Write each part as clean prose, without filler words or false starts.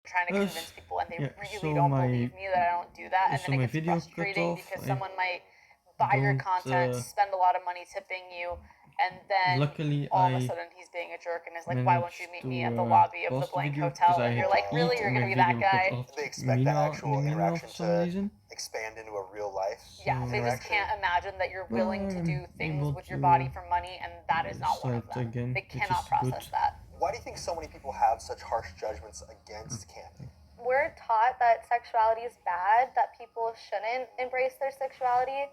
trying to Uh, convince people and they yeah, really so don't my believe me that I don't do that, and so then it my gets video cut frustrating off. because I someone might buy your don't. content, spend a lot of money tipping you, and then Luckily, all of a I sudden he's being a jerk and is like, why won't you managed meet me at the to lobby of the pause the blank video because hotel? I And had you're to like, Oh. really, eat you're and gonna my be that video cut guy? off They expect the in the actual middle of interaction for some to reason. expand into a real life Yeah, they just interaction. can't imagine that you're But willing to I'm do things able with your body to for money, and that is not one of start them. again, They which cannot is process good. that. Why do you think so many people have such harsh judgments against camping? We're taught that sexuality is bad, that people shouldn't embrace their sexuality.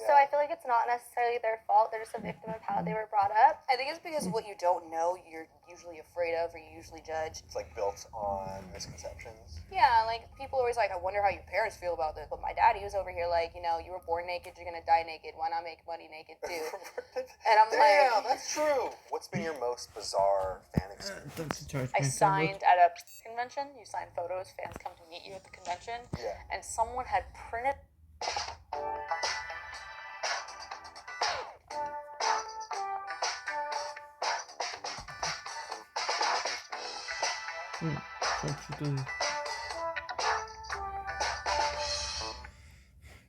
So I feel like it's not necessarily their fault. They're just a victim of how they were brought up. I think it's because what you don't know, you're usually afraid of or you usually judge. It's like built on misconceptions. Yeah, like people are always like, I wonder how your parents feel about this. But my dad, he was over here like, you know, you were born naked, you're gonna die naked. Why not make money naked too? And I'm Damn, like, that's true. What's been your most bizarre fan experience? That's a charge I my signed tablet. at a convention. You sign photos. Fans come to meet you at the convention. Yeah. And someone had printed. Sharpshooter.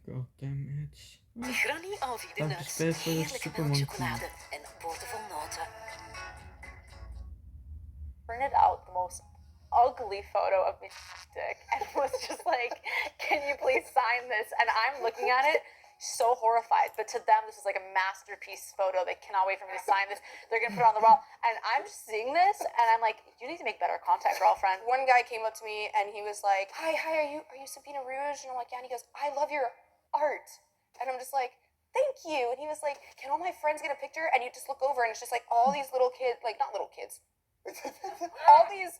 God damn it. Granny Alvie de I've Nuts. besped voor de Heerlijke supermonkey. melkchocolade en boter vol noten. Printed out the most ugly photo of me dick and was just like, can you please sign this? And I'm looking at it so horrified, but to them this is like a masterpiece photo. They cannot wait for me to sign this. They're gonna put it on the wall, and I'm just seeing this and I'm like, you need to make better content, girlfriend. one guy came up to me and he was like, hi, are you Sabina Rouge? And I'm like, yeah. And he goes, I love your art. And I'm just like, thank you. And he was like, can all my friends get a picture? And you just look over and it's just like all these little kids, like not little kids, all these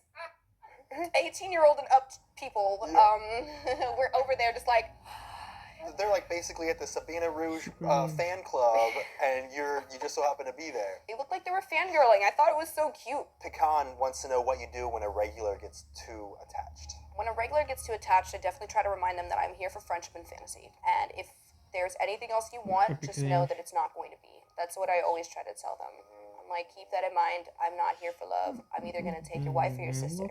18-year-old and up people, we're over there just like, They're like basically at the Sabina Rouge fan club, and you just so happen to be there. it looked like they were fangirling. I thought it was so cute. Pecan wants to know what you do when a regular gets too attached. When a regular gets too attached, I definitely try to remind them that I'm here for friendship and fantasy. And if there's anything else you want, just know that it's not going to be. That's what I always try to tell them. I'm like, keep that in mind. I'm not here for love. I'm either going to take your wife or your sister.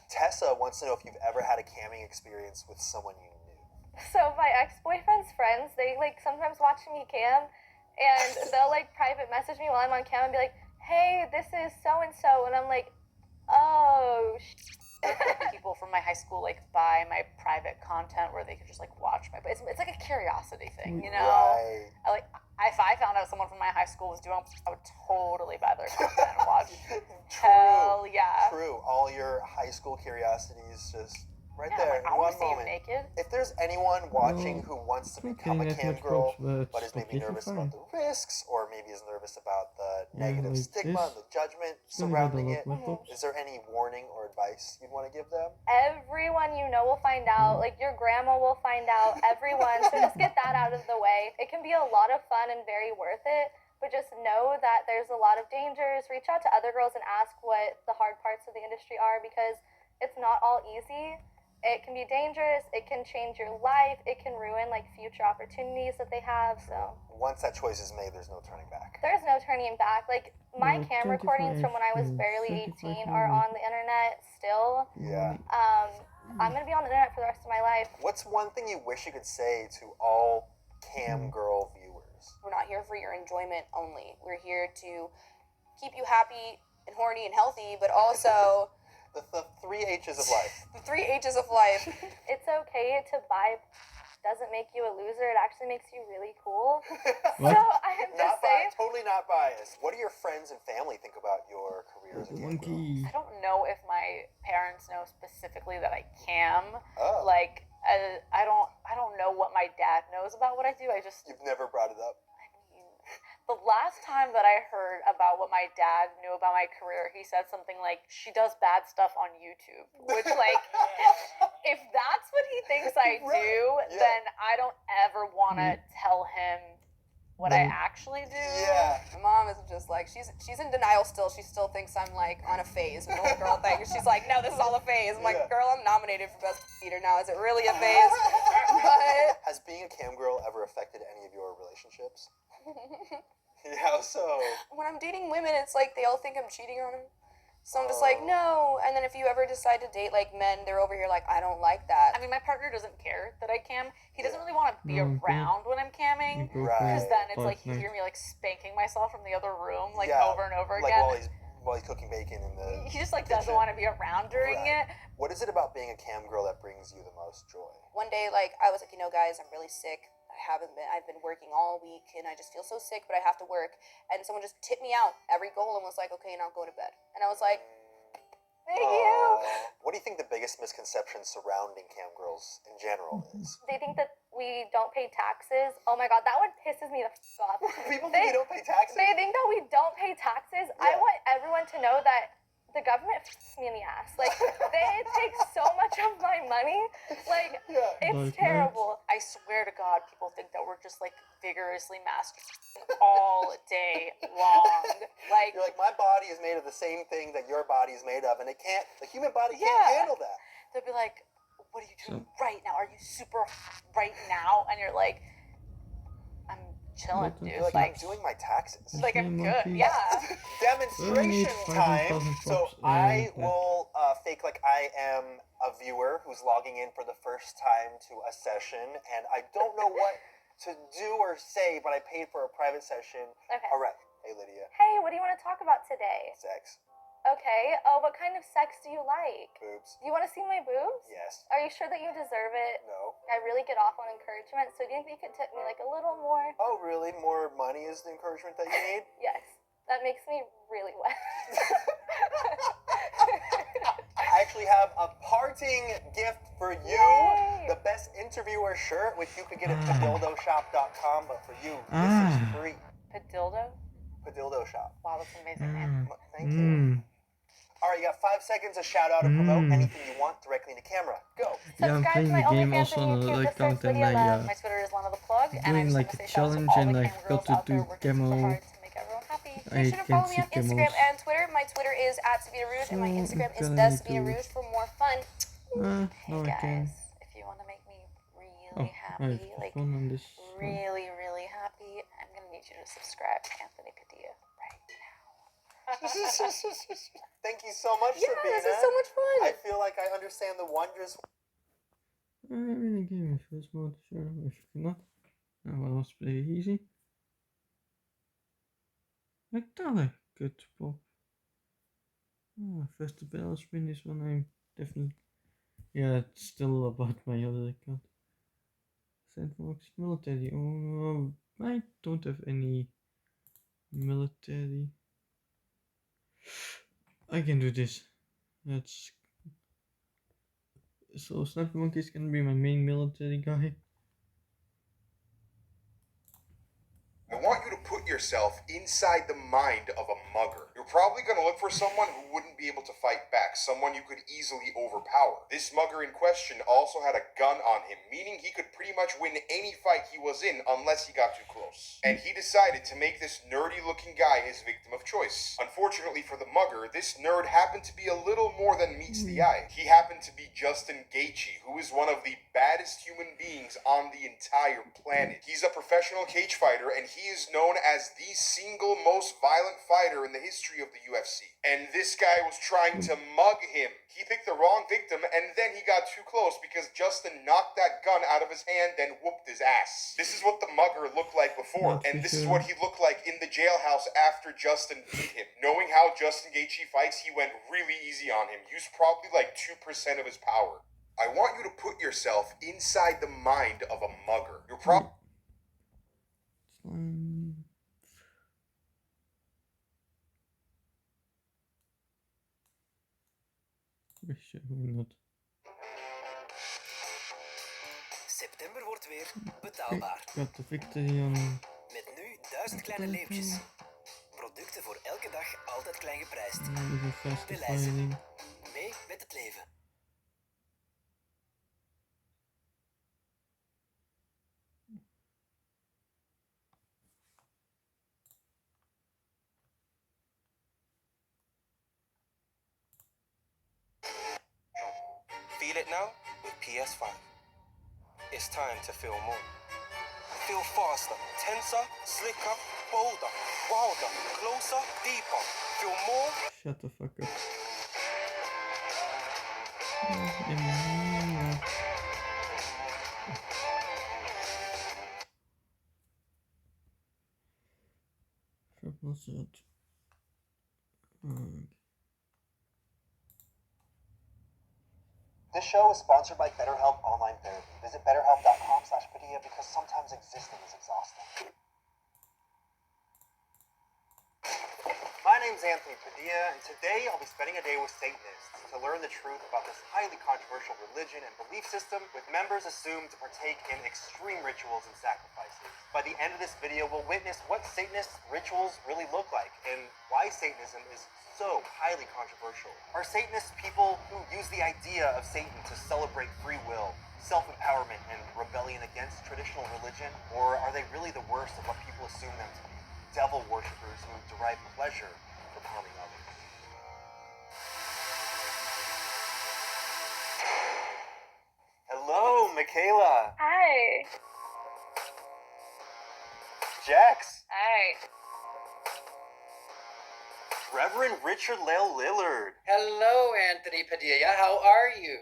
Tessa wants to know if you've ever had a camming experience with someone you knew. So my ex-boyfriend's friends, they like sometimes watch me cam, and they'll like private message me while I'm on cam and be like, hey, this is so-and-so, and I'm like, oh, People from my high school like buy my private content where they could just like watch my. It's like a curiosity thing, you know. Right. If I found out someone from my high school was doing, I would totally buy their content and watch. True. Hell yeah. True. All your high school curiosities just right Yeah, there like, in I one want to see you moment. naked. If there's anyone watching Well, who wants to it's become a okay, not cam much girl, props, but is maybe okay, nervous fine. about the risks, or maybe is nervous about the Yeah, negative like stigma this. and the judgment Don't even surrounding look it, laptops. is there any warning or advice you'd want to give them? everyone you know will find out, like your grandma will find out, everyone, so just get that out of the way. It can be a lot of fun and very worth it, but just know that there's a lot of dangers. Reach out to other girls and ask what the hard parts of the industry are, because it's not all easy. It can be dangerous, it can change your life, it can ruin like future opportunities that they have, so Once that choice is made, there's no turning back. there's no turning back. Like my Well, cam recordings from when I was 25 barely 18 are 35 on the internet still. Yeah. I'm gonna be on the internet for the rest of my life. What's one thing you wish you could say to all cam girl viewers? We're not here for your enjoyment only. We're here to keep you happy and horny and healthy, but also The 3 H's of life. the 3 H's of life. It's okay to buy. Doesn't make you a loser. It actually makes you really cool. What? So I am just saying. Totally not biased. What do your friends and family think about your career as a The cam girl? monkey. I don't know if my parents know specifically that I cam. Oh. Like, I don't know what my dad knows about what I do. You've never brought it up. The last time that I heard about what my dad knew about my career, he said something like, she does bad stuff on YouTube. Which, like, if that's what he thinks I do, Yeah. then I don't ever want to tell him what I actually do. Yeah. My mom is just like, she's in denial still. She still thinks I'm like on a phase with the whole girl thing. She's like, no, this is all a phase. I'm like, Yeah. girl, I'm nominated for best eater now. Is it really a phase? But Has being a cam girl ever affected any of your relationships? How so? when I'm dating women, it's like they all think I'm cheating on them. So I'm just like, no. And then if you ever decide to date like men, they're over here like, I don't like that. I mean, my partner doesn't care that I cam. He doesn't really want to be No, around when I'm camming. Go Right. Because then it's for like you Fortnite. hear me like spanking myself from the other room like Yeah, over and over like again. while he's cooking bacon in the He just like doesn't kitchen. want to be around during Right. it. What is it about being a cam girl that brings you the most joy? One day, like, I was like, you know, guys, I'm really sick. I've been working all week and I just feel so sick, but I have to work. And someone just tipped me out every goal and was like, okay, now go to bed. And I was like, thank you. What do you think the biggest misconception surrounding cam girls in general is? They think that we don't pay taxes. Oh my god, that one pisses me the f off. People think we don't pay taxes? They think that we don't pay taxes. I Yeah. want everyone to know that the government f***s me in the ass. Like, they take so much of my money. Like, Yeah. it's Like terrible. I swear to God, people think that we're just like vigorously masturbating all day long. Like, You're like, my body is made of the same thing that your body is made of, and it can't, the human body can't Yeah. handle that. they'll be like, "What are you doing right now? Are you super right now?" And you're like, "I'm chilling, What the dude. You're like, Like, I'm doing my taxes. like I'm Okay, good. monkey. Yeah." Demonstration time. 5,000 So pops I and will fake like I am a viewer who's logging in for the first time to a session, and I don't know what to do or say, but I paid for a private session. Okay. All right. Hey, Lydia. Hey, what do you want to talk about today? Sex. Okay. Oh, what kind of sex do you like? Boobs. Do you want to see my boobs? Yes. Are you sure that you deserve it? No. I really get off on encouragement, so do you think you could tip me like a little more? Oh, really? More money is the encouragement that you need? Yes. That makes me really wet. I actually have a parting gift for you. Yay. The best interviewer shirt, which you could get at Ah. padildoshop.com, but for you, this is Ah. free. Padildo? Padildo shop. Wow, that's amazing, man. Thank you. All right, you got 5 seconds to shout out or promote Mm. anything you want directly into camera. Go. Yeah, I'm Subscribe to playing my the game OnlyFans also and on YouTube. another Just account search and Lydia Love. My Twitter is Lana the Plug, and I doing just like want to a say shout out to challenge all and the I cam got girls to out there do working super camo. hard to make everyone happy. I Make sure to follow me on can't see Instagram camos. and Twitter. My Twitter is @Sabina Rouge and my So Instagram I'm is gonna the need Sabina to- Rouge for more fun. No, Hey I can. guys, if you want to make me really Oh, I happy, have like fun on this. really, really happy, I'm gonna need you to subscribe to Anthony Padilla right now. Thank you so much, Yeah, Sabina. this is so much fun. I feel like I understand the wonders. I'm in a game in first mode, sure. If not, I was play easy. I thought I could pop. First the bell spin is when I'm definitely. Yeah, it's still about my other account. Sandbox military. Oh, I don't have any military. I can do this. That's so Snap Monkey is gonna be my main military guy. I want you to put yourself inside the mind of a mugger. You're probably going to look for someone who wouldn't be able to fight back, someone you could easily overpower. This mugger in question also had a gun on him, meaning he could pretty much win any fight he was in unless he got too close. And he decided to make this nerdy looking guy his victim of choice. Unfortunately for the mugger, this nerd happened to be a little more than meets the eye. He happened to be Justin Gaethje, who is one of the baddest human beings on the entire planet. He's a professional cage fighter, and he is known as the single most violent fighter in the history of the UFC. And this guy was trying to mug him. He picked the wrong victim, and then he got too close because Justin knocked that gun out of his hand, then whooped his ass. This is what the mugger looked like before, and this is what he looked like in the jailhouse after Justin beat him. Knowing how Justin Gaethje fights, he went really easy on him, used probably like 2% of his power. I want you to put yourself inside the mind of a mugger. You're probably Sure, why not? September wordt weer betaalbaar. Got the victory on. Met nu 1000 kleine leeuwtjes. Producten voor elke dag altijd klein geprijsd. Even faster De lijst. fighting. Mee met het leven. Feel it now with PS5. It's time to feel more. Feel faster, tenser, slicker, bolder, wilder, closer, deeper. Feel more. Shut the fuck up. Yeah. Triple shot. This show is sponsored by BetterHelp Online Therapy. Visit betterhelp.com/Padilla because sometimes existing is exhausting. My name's Anthony Padilla, and today I'll be spending a day with Satanists to learn the truth about this highly controversial religion and belief system, with members assumed to partake in extreme rituals and sacrifices. By the end of this video, we'll witness what Satanist rituals really look like and why Satanism is so highly controversial. Are Satanists people who use the idea of Satan to celebrate free will, self-empowerment, and rebellion against traditional religion? Or are they really the worst of what people assume them to be? Devil worshippers who derive pleasure from harming others. Hello, Michaela. Hi. Jax. Hi. Reverend Richard Lale Lillard. Hello, Anthony Padilla. How are you?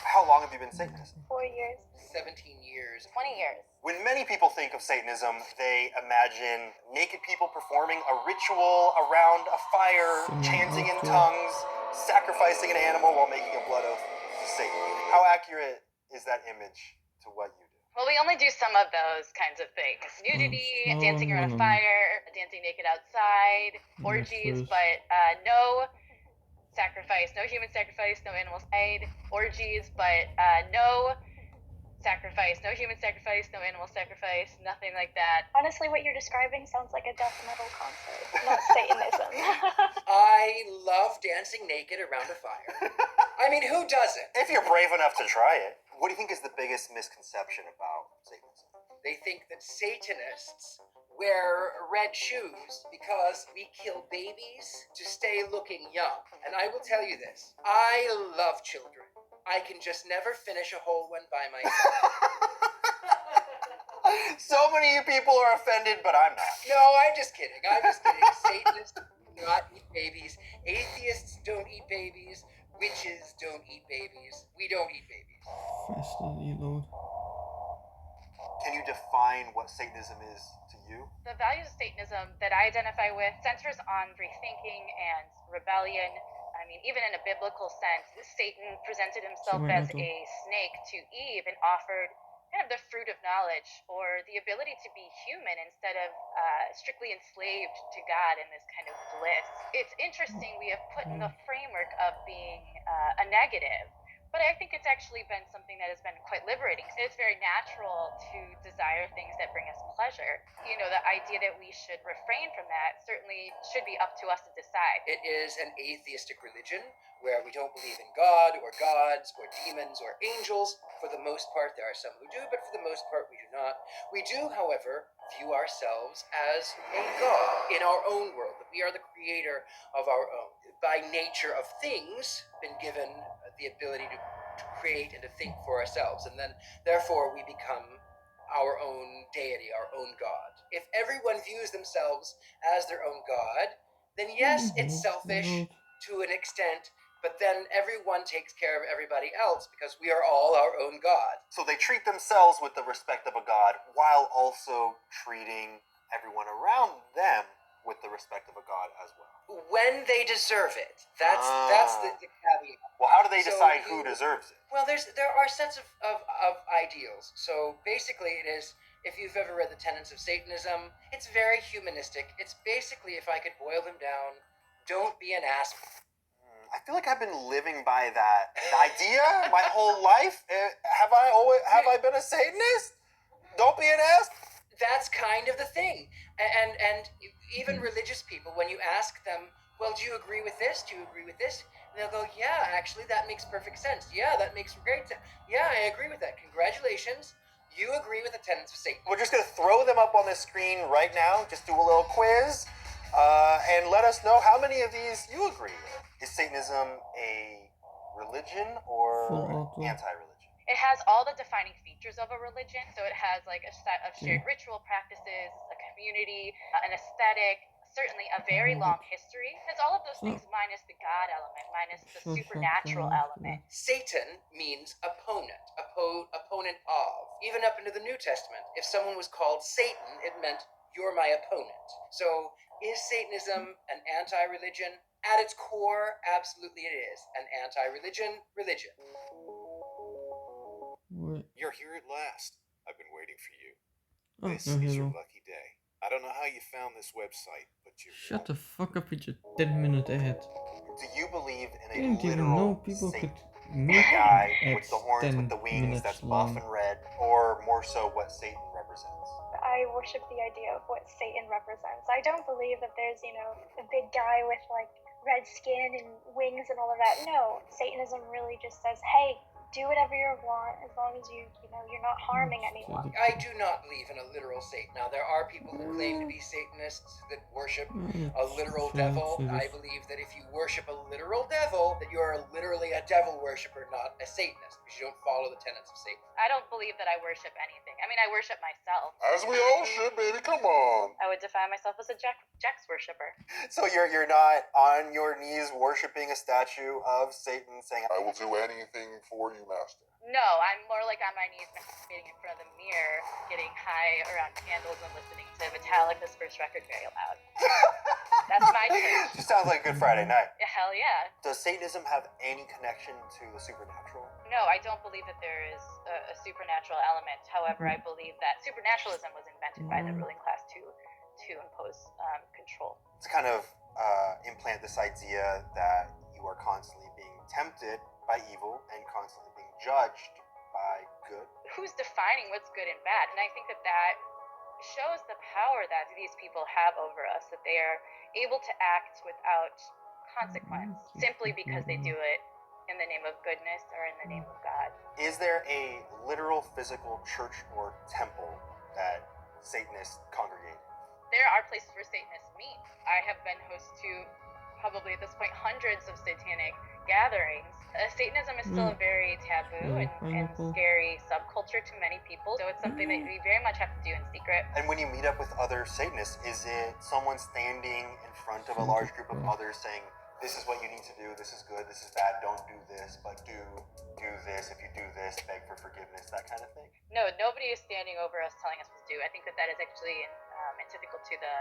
How long have you been Satanist? 4 years. 17 years. 20 years. When many people think of Satanism, they imagine naked people performing a ritual around a fire, chanting in tongues, sacrificing an animal while making a blood oath to Satan. How accurate is that image to what you do? Well, we only do some of those kinds of things. Nudity, dancing around a fire, dancing naked outside, orgies, but no sacrifice, no human sacrifice, no animal side, orgies, but no sacrifice, no human sacrifice, no animal sacrifice, nothing like that. Honestly, what you're describing sounds like a death metal concert, not Satanism. I love dancing naked around a fire. I mean, who doesn't? If you're brave enough to try it, what do you think is the biggest misconception about Satanism? They think that Satanists wear red shoes because we kill babies to stay looking young. And I will tell you this, I love children. I can just never finish a whole one by myself. So many people are offended, but I'm not. No, I'm just kidding. Satanists do not eat babies. Atheists don't eat babies. Witches don't eat babies. We don't eat babies. Faster reload. Can you define what Satanism is to you? The values of Satanism that I identify with centers on free thinking and rebellion. I mean, even in a biblical sense, Satan presented himself as a snake to Eve and offered kind of the fruit of knowledge, or the ability to be human instead of strictly enslaved to God in this kind of bliss. It's interesting we have put in the framework of being a negative, but I think it's actually been something that has been quite liberating. It's very natural to desire things that bring us pleasure. You know, the idea that we should refrain from that certainly should be up to us to decide. It is an atheistic religion where we don't believe in God or gods or demons or angels. For the most part, there are some who do, but for the most part, we do not. We do, however, view ourselves as a god in our own world, that we are the creator of our own. By nature of things, been given the ability to create and to think for ourselves, and then therefore we become our own deity, our own god. If everyone views themselves as their own god, then yes, it's selfish to an extent, but then everyone takes care of everybody else because we are all our own god. So they treat themselves with the respect of a god while also treating everyone around them with the respect of a god as well. When they deserve it. That's the caveat. Well, how do they So decide who deserves it? Well, there are sets of ideals. So basically it is, if you've ever read the tenets of Satanism, it's very humanistic. It's basically, if I could boil them down, don't be an ass. I feel like I've been living by that idea my whole life. Have I been a Satanist? Don't be an ass. That's kind of the thing. And even religious people, when you ask them, well, do you agree with this? Do you agree with this? And they'll go, yeah, actually, that makes perfect sense. Yeah, that makes great sense. Yeah, I agree with that. Congratulations. You agree with the tenets of Satan. We're just going to throw them up on the screen right now. Just do a little quiz and let us know how many of these you agree with. Is Satanism a religion or anti-religion? It has all the defining features of a religion. So it has like a set of shared ritual practices, a community, an aesthetic, certainly a very long history. It's all of those So- things minus the God element, minus the So supernatural fucking element. Satan means opponent, opponent of. Even up into the New Testament, if someone was called Satan, it meant you're my opponent. So is Satanism an anti-religion? At its core, absolutely it is. An anti-religion religion. Wait. You're here at last. I've been waiting for you. Oh, This no, is your hello. lucky day. I don't know how you found this website, but you're Shut the fuck up with your 10-minute ad. Do you believe in a Didn't even literal know people Satan? could make A guy ads with the horns 10 with the wings minutes that's long. buff and red, or more so what Satan represents? I worship the idea of what Satan represents. I don't believe that there's, a big guy with like red skin and wings and all of that. No, Satanism really just says, hey, do whatever you want as long as you're not harming anyone. I do not believe in a literal Satan. Now, there are people who claim to be Satanists that worship a literal devil. I believe that if you worship a literal devil, that you are literally a devil worshiper, not a Satanist, because you don't follow the tenets of Satan. I don't believe that I worship anything. I mean, I worship myself. As we all should, baby. Come on. I would define myself as a Jex worshiper. So you're not on your knees worshiping a statue of Satan, saying, I will do anything for you, master. No, I'm more like on my knees meditating in front of the mirror, getting high around candles and listening to Metallica's first record very loud. That's my church. Just sounds like a good Friday night. Yeah, hell yeah. Does Satanism have any connection to the supernatural? No, I don't believe that there is a supernatural element. However, I believe that supernaturalism was invented by the ruling class to impose control. To kind of implant this idea that you are constantly being tempted by evil and constantly being judged by good. Who's defining what's good and bad? And I think that shows the power that these people have over us, that they are able to act without consequence simply because they do it in the name of goodness or in the name of God. Is there a literal physical church or temple that Satanists congregate? There are places where Satanists meet. I have been host to probably at this point hundreds of satanic gatherings. Satanism is still a very taboo and scary subculture to many people, so it's something that we very much have to do in secret. And when you meet up with other Satanists, is it someone standing in front of a large group of others saying, this is what you need to do, this is good, this is bad, don't do this, but do this, if you do this, beg for forgiveness, that kind of thing? No, nobody is standing over us telling us what to do. I think that is actually antithetical to the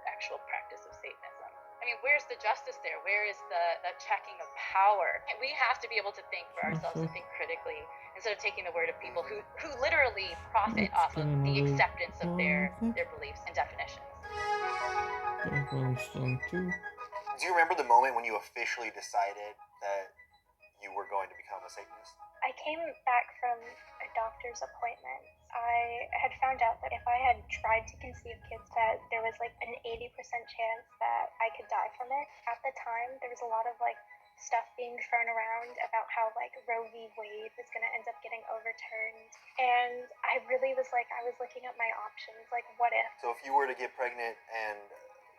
actual practice of Satanism. I mean, where's the justice there? Where is the checking of power? And we have to be able to think for ourselves and think critically instead of taking the word of people who literally profit off of the acceptance of their beliefs and definitions. Do you remember the moment when you officially decided that you were going to become a Satanist? I came back from a doctor's appointment. I had found out that if I had tried to conceive kids, that there was like an 80% chance that I could die from it. At the time, there was a lot of like stuff being thrown around about how like Roe v. Wade was going to end up getting overturned. And I really was like, I was looking at my options, like what if? So if you were to get pregnant and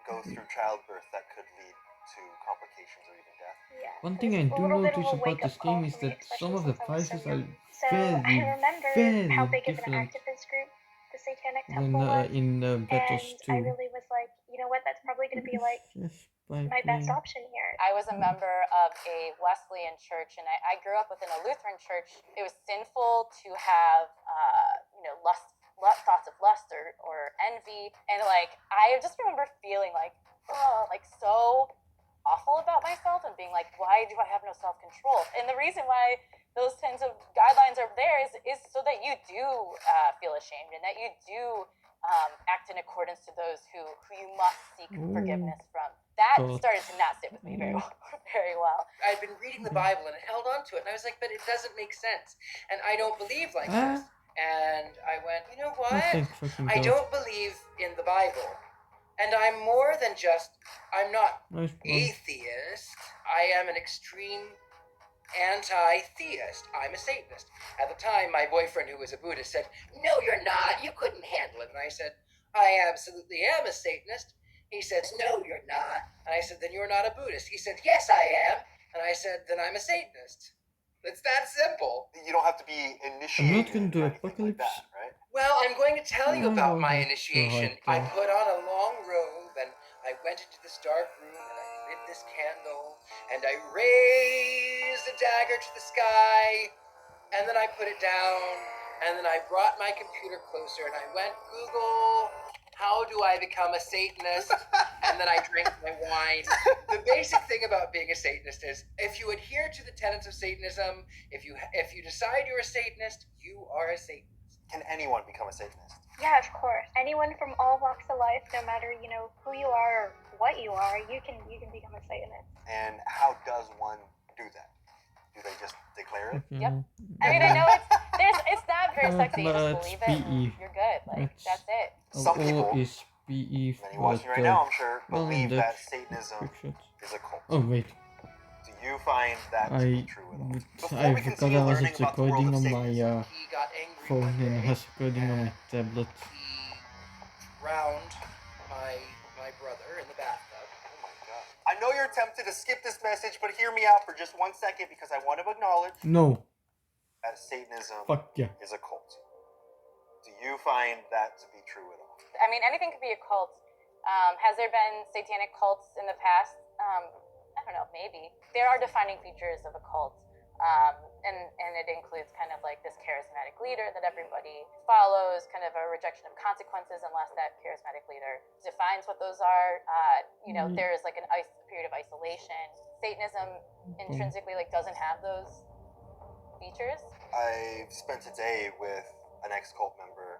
go through childbirth, that could lead to complications or even death. Yeah. One thing I do notice about this game is that some of the prices are So I remember how big of an different activist group the Satanic than Temple was, in Battles and I 2. really was like, you know what, that's probably going to be like Yes, by my best playing. option here. I was a member of a Wesleyan church, and I grew up within a Lutheran church. It was sinful to have, thoughts of lust or envy, and like I just remember feeling like so awful about myself and being like, why do I have no self-control? And the reason why those kinds of guidelines are there is so that you do feel ashamed and that you do act in accordance to those who you must seek forgiveness from. That started to not sit with me very well. I'd been reading the Bible and held on to it, and I was like, but it doesn't make sense. And I don't believe like this. And I went, you know what? I don't believe in the Bible. And I'm more than just, I'm not atheist. I am an extreme anti-theist. I'm a Satanist. At the time, my boyfriend, who was a Buddhist, said, no, you're not. You couldn't handle it. And I said, I absolutely am a Satanist. He says, no, you're not. And I said, then you're not a Buddhist. He said, yes, I am. And I said, then I'm a Satanist. It's that simple. You don't have to be initiated. I'm not going to do Apocalypse. Like that, right? Well, I'm going to tell you about my Oh, initiation. God. I put on a long robe and I went into this dark room and I lit this candle and I raised a dagger to the sky and then I put it down and then I brought my computer closer and I went, Google, how do I become a Satanist? And then I drank my wine. The basic thing about being a Satanist is if you adhere to the tenets of Satanism, if you decide you're a Satanist, you are a Satanist. Can anyone become a Satanist? Yeah, of course. Anyone from all walks of life, no matter, who you are or what you are, you can become a Satanist. And how does one do that? Do they just declare it? Yep. I mean, I know it's not very sexy. You just Let's believe it, PE. and you're good. Like That's- that's it. Some O people, is PE, many watching right now, I'm sure, believe that Satanism quick shot. is a cult. Oh wait, Do you find that to be I true at all? I forgot I was learning about the world recording of on Satanism, my He got angry phone one and day has recording on my and tablet. he drowned my brother in the bathtub. oh my god. I know you're tempted to skip this message, but hear me out for just 1 second because I want to acknowledge No, that Satanism fuck yeah. is a cult. Do you find that to be true at all? I mean, anything could be a cult. Has there been satanic cults in the past? I don't know, maybe. There are defining features of a cult, and it includes kind of like this charismatic leader that everybody follows, kind of a rejection of consequences unless that charismatic leader defines what those are. There is like a period of isolation. Satanism intrinsically doesn't have those features. I've spent a day with an ex-cult member.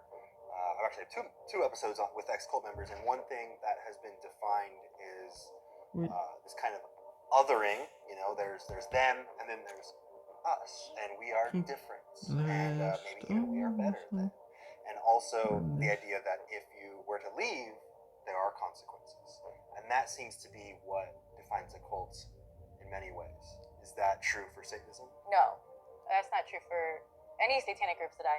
I've actually had two episodes with ex-cult members, and one thing that has been defined is this kind of othering. There's them, and then there's us, and we are different, and maybe even we are better than. And also the idea that if you were to leave, there are consequences, and that seems to be what defines a cult in many ways. Is that true for Satanism? No, that's not true for any satanic groups that I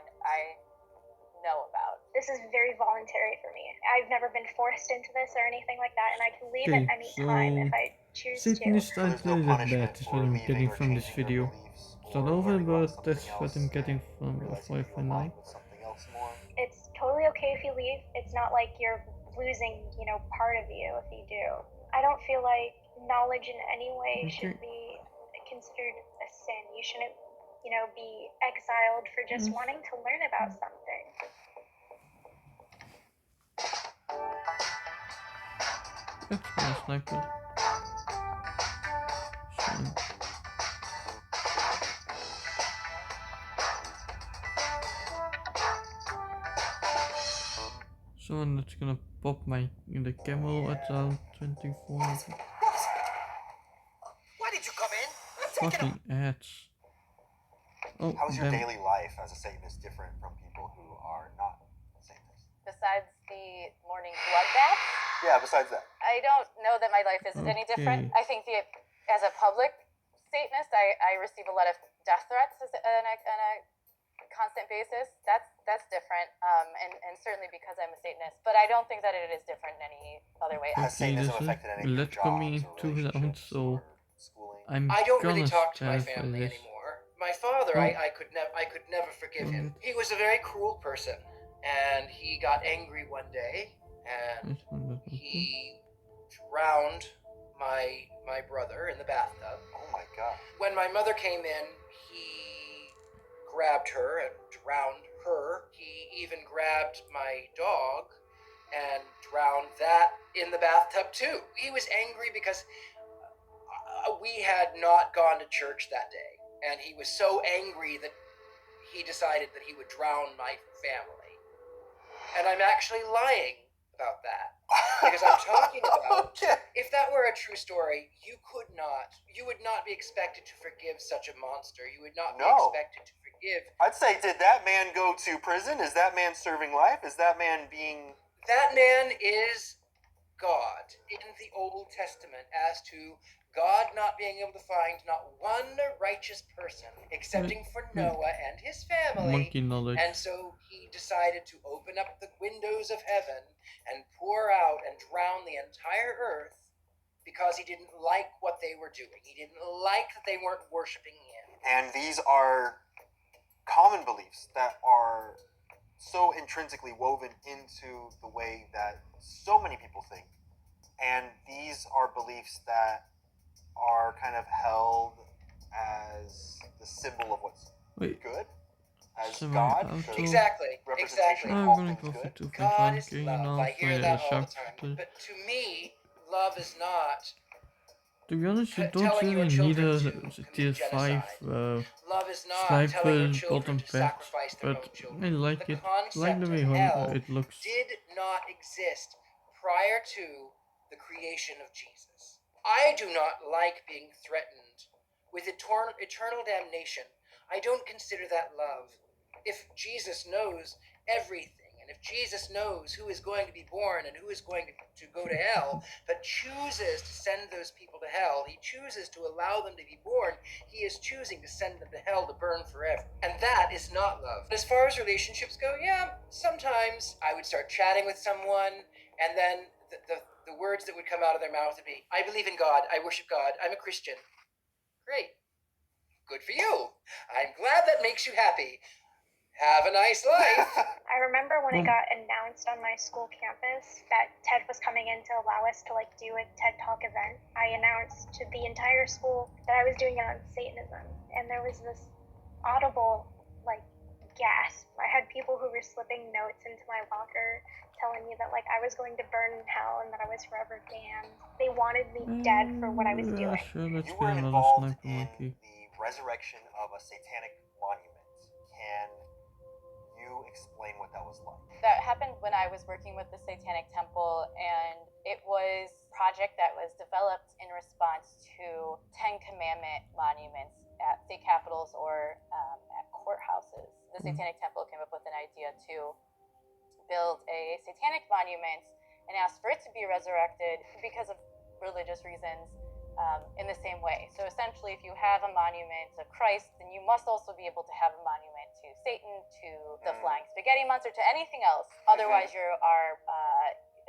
know about. This is very voluntary for me. I've never been forced into this or anything like that, and I can leave at any time if I choose Satanist to. aren't really that bad, is what I'm getting from this video. It's not over, but that's what I'm getting from FY for now. It's totally okay if you leave. It's not like you're losing, part of you if you do. I don't feel like knowledge in any way should be considered a sin. You shouldn't, be exiled for just wanting to learn about something. That's my sniper. So that's gonna pop in the camel at 24. Why did you come in? Fucking ads. Oh, How is your damn. daily life as a Satanist different from people who are not Satanists? Besides the morning bloodbath, Yeah, besides that. I don't know that my life is any different. I think as a public Satanist, I receive a lot of death threats on a constant basis. That's different, and certainly because I'm a Satanist. But I don't think that it is different in any other way. Has Satanism affected any of your Let's come jobs in or 2 rounds, relationships so or schooling? I don't really gonna talk to my stand for family this. anymore. My father, Oh. I could never forgive him. He was a very cruel person, and he got angry one day, and he drowned my brother in the bathtub. Oh my god. When my mother came in, he grabbed her and drowned her. He even grabbed my dog and drowned that in the bathtub too. He was angry because we had not gone to church that day, and he was so angry that he decided that he would drown my family. And I'm actually lying about that, because I'm talking about, if that were a true story, you would not be expected to forgive such a monster. You would not be expected to forgive. I'd say, did that man go to prison? Is that man serving life? Is that man being... That man is God in the Old Testament, as to God not being able to find not one righteous person, excepting for Noah and his family. Monkey knowledge. And so he decided to open up the windows of heaven and pour out and drown the entire earth because he didn't like what they were doing. He didn't like that they weren't worshiping him. And these are common beliefs that are so intrinsically woven into the way that so many people think. And these are beliefs that are kind of held as the symbol of what's Wait. good, as So God, how the to- Exactly. representation I'm of all gonna things go for good. 2.1 God is 2.1k and love. I'll I hear play a that all the subtitle. time. But to me, love is not To be honest, you don't telling your really need children a to commit tier 5 genocide. Love is not sniper telling your children bottom to pet, sacrifice their but own children. I like The it. Like the concept way of how hell it looks. did not exist prior to the creation of Jesus. I do not like being threatened with eternal damnation. I don't consider that love. If Jesus knows everything, and if Jesus knows who is going to be born and who is going to go to hell, but chooses to send those people to hell, he chooses to allow them to be born, he is choosing to send them to hell to burn forever. And that is not love. As far as relationships go, yeah, sometimes I would start chatting with someone, and then the words that would come out of their mouth would be, I believe in God, I worship God, I'm a Christian. Great. Good for you. I'm glad that makes you happy. Have a nice life. I remember when it got announced on my school campus that TED was coming in to allow us to do a TED Talk event. I announced to the entire school that I was doing it on Satanism, and there was this audible gasp. I had people who were slipping notes into my locker telling me that I was going to burn in hell and that I was forever damned. They wanted me dead for what I was Yeah, doing. sure, let's You get were another involved sniper in monkey. the resurrection of a satanic monument. Can you explain what that was like? That happened when I was working with the Satanic Temple, and it was a project that was developed in response to Ten Commandment monuments at state capitals or at courthouses. The Satanic Temple came up with an idea to build a satanic monument and ask for it to be resurrected because of religious reasons in the same way. So essentially, if you have a monument to Christ, then you must also be able to have a monument to Satan, to the flying spaghetti monster, to anything else. Otherwise, you are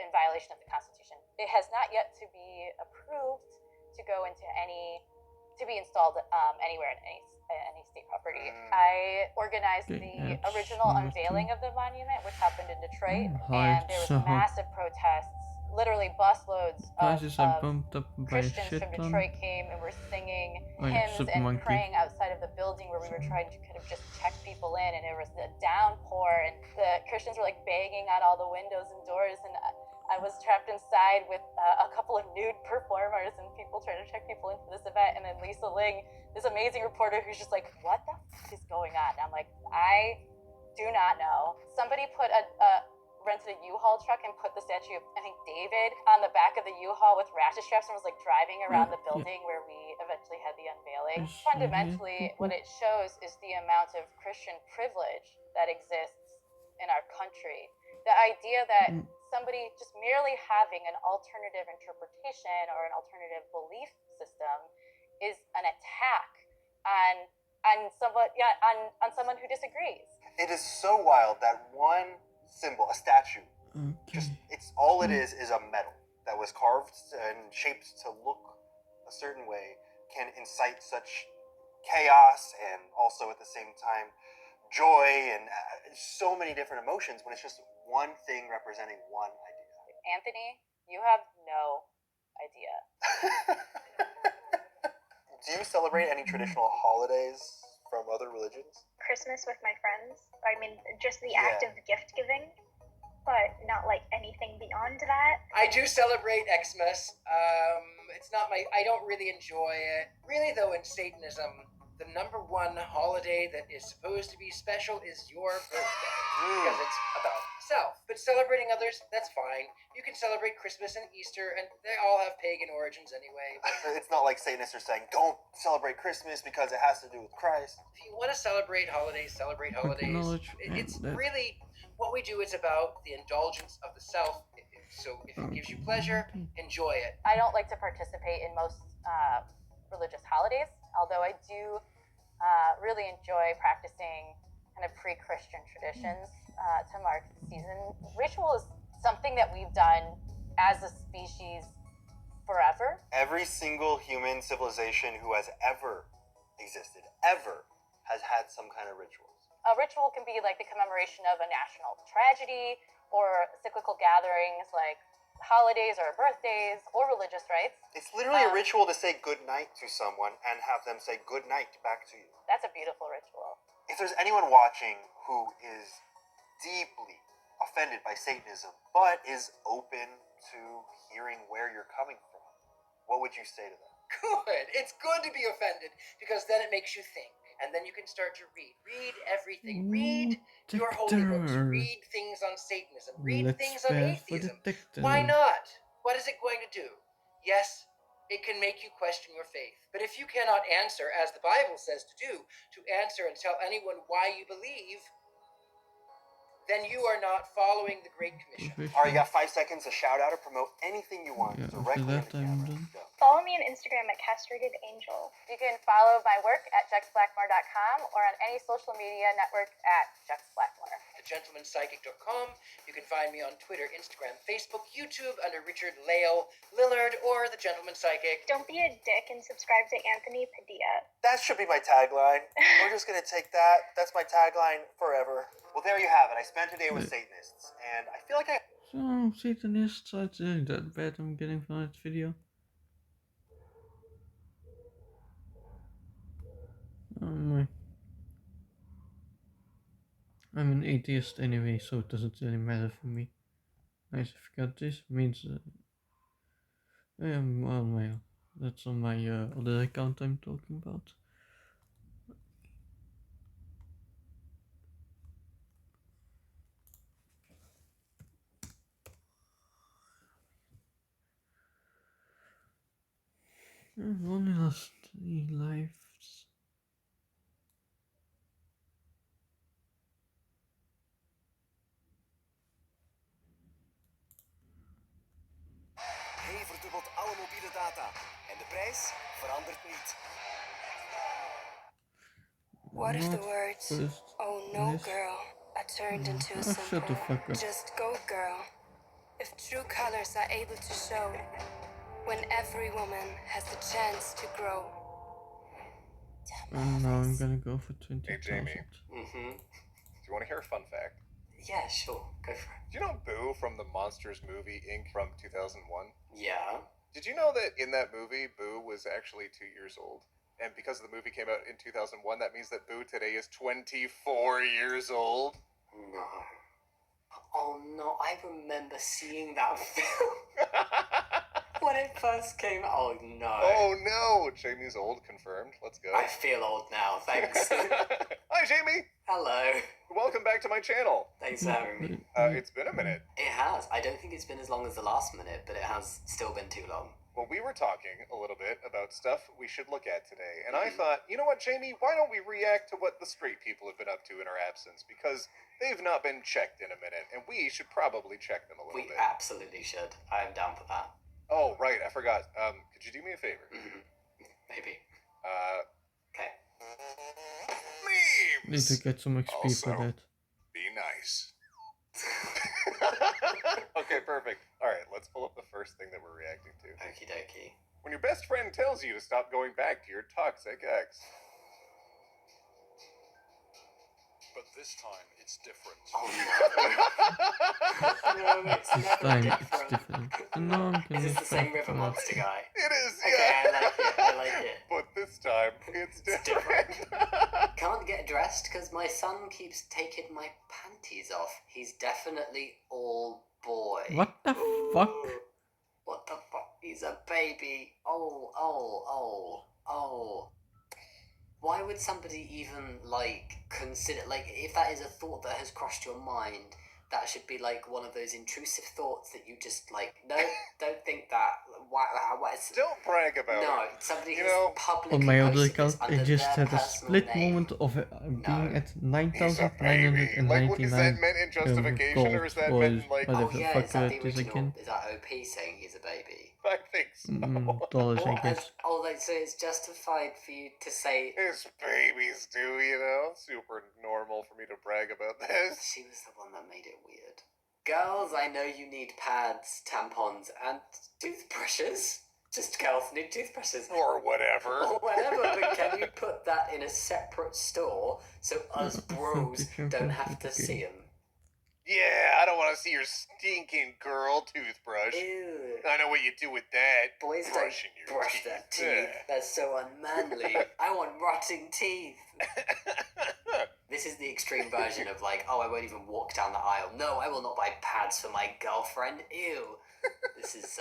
in violation of the Constitution. It has not yet to be approved to go into to be installed anywhere in any state property. I organized the original unveiling of the monument, which happened in Detroit, and there was massive protests. Literally busloads of bumped up by Christians from Detroit came and were singing hymns and praying outside of the building where we were trying to kind of just check people in, and there was a downpour, and the Christians were banging on all the windows and doors, and I was trapped inside with a couple of nude performers and people trying to check people into this event, and then Lisa Ling, this amazing reporter who's just like, what the f is going on? And I'm like, I do not know. Somebody rented a U-Haul truck and put the statue of, I think, David on the back of the U-Haul with ratchet straps and was driving around the building where we eventually had the unveiling. Fundamentally, what it shows is the amount of Christian privilege that exists in our country. The idea that somebody just merely having an alternative interpretation or an alternative belief system is an attack on someone who disagrees. It is so wild that one symbol, a statue, it's all it is a metal that was carved and shaped to look a certain way, can incite such chaos and also at the same time joy and so many different emotions when it's just one thing representing one idea. Anthony, you have no idea. Do you celebrate any traditional holidays from other religions? Christmas with my friends. I mean, just the act of gift giving, but not anything beyond that. I do celebrate Xmas. It's not I don't really enjoy it. Really, though, in Satanism, the number one holiday that is supposed to be special is your birthday because it's about self. But celebrating others, that's fine. You can celebrate Christmas and Easter, and they all have pagan origins anyway. It's not like Satanists are saying, don't celebrate Christmas because it has to do with Christ. If you want to celebrate holidays, celebrate holidays. It's really what we do. It's about the indulgence of the self. So if it gives you pleasure, enjoy it. I don't like to participate in most religious holidays, although I do really enjoy practicing kind of pre-Christian traditions to mark the season. Ritual is something that we've done as a species forever. Every single human civilization who has ever existed, has had some kind of rituals. A ritual can be the commemoration of a national tragedy or cyclical gatherings like holidays or birthdays or religious rites. It's literally a ritual to say good night to someone and have them say good night back to you. That's a beautiful ritual. If there's anyone watching who is deeply offended by Satanism, but is open to hearing where you're coming from, what would you say to them? Good. It's good to be offended because then it makes you think. And then you can start to read. Read everything. Read your holy books. Read things on Satanism. Read Let's things on spare for atheism. detector. Why not? What is it going to do? Yes, it can make you question your faith. But if you cannot answer, as the Bible says to do, to answer and tell anyone why you believe, then you are not following the Great Commission. All right, you got 5 seconds to shout out or promote anything you want Yeah, after directly that into the I'm camera. done. Go. Follow me on Instagram at castratedangel. You can follow my work at jexblackmore.com or on any social media network at jexblackmore. thegentlemanpsychic.com. You can find me on Twitter, Instagram, Facebook, YouTube under Richard Lale Lillard or The Gentleman Psychic. Don't be a dick and subscribe to Anthony Padilla. That should be my tagline. We're just gonna take that. That's my tagline forever. Well, there you have it. I spent a day with Satanists, and I feel like I... So, Satanists, I'd say that bad I'm getting from this video. Oh my. I'm an atheist anyway, so it doesn't really matter for me. Nice, if you got this, means well, that's on my other account I'm talking about. I've only lost 3 lives. Hey verdubbelt alle mobiele data. En de prijs verandert niet. What if the Not words, first oh no list. girl, are turned into a Oh, shut the simple, fuck up. just go girl. If true colors are able to show, when every woman has the chance to grow. And now I'm gonna go for 20,000. Hey, Jamie. Mm-hmm. Do you want to hear a fun fact? Yeah, sure. Go for it. Do you know Boo from the Monsters movie Inc. from 2001? Yeah. Did you know that in that movie, Boo was actually 2 years old? And because the movie came out in 2001, that means that Boo today is 24 years old? No. Oh no, I remember seeing that film when it first came out. Oh no. Oh no! Jamie's old, confirmed. Let's go. I feel old now, thanks. Hi, Jamie! Hello. Welcome back to my channel. Thanks for having me. It's been a minute. It has. I don't think it's been as long as the last minute, but it has still been too long. Well, we were talking a little bit about stuff we should look at today, and I thought, you know what, Jamie? Why don't we react to what the straight people have been up to in our absence? Because they've not been checked in a minute, and we should probably check them a little We bit. absolutely should. I am down for that. Oh, right, I forgot. Could you do me a favor? Maybe. Okay. Need to get some XP for that. Be nice. Okay, perfect. Alright, let's pull up the first thing that we're reacting to. Okie dokie. When your best friend tells you to stop going back to your toxic ex. But this time, it's different. Oh no. No, it's This never time it's different. different. No, I'm Is gonna this the same fight River for Monster guy? It is, Okay, yeah. I like it. I like it. But this time, it's different. Can't get dressed because my son keeps taking my panties off. He's definitely all boy. What the fuck? What the fuck? He's a baby. Oh. Why would somebody even, consider, if that is a thought that has crossed your mind, that should be, one of those intrusive thoughts that you just, no, don't think that. Why is... Don't brag about No, it. somebody You has know, publicly On my other posted account, this I under just their had a personal split name. moment of being at He's a baby. Like, is that 9,999 meant in justification, or is that meant, like... Oh whatever yeah, fuck is that the it is original? again. Is that OP saying he's a baby? I think so. Dollars, I What guess. so it's justified for you to say As babies do, you know? Super normal for me to brag about this. she was the one that made it weird. Girls, I know you need pads, tampons, and toothbrushes. Just girls need toothbrushes. Or whatever. Or whatever, but can you put that in a separate store so us bros don't have to see them? Yeah, I don't want to see your stinking girl toothbrush. Ew. I know what you do with that. Boys don't Brushing your brush teeth. their teeth. That's so unmanly. I want rotting teeth. This is the extreme version of like, oh, I won't even walk down the aisle. No, I will not buy pads for my girlfriend. Ew. This is,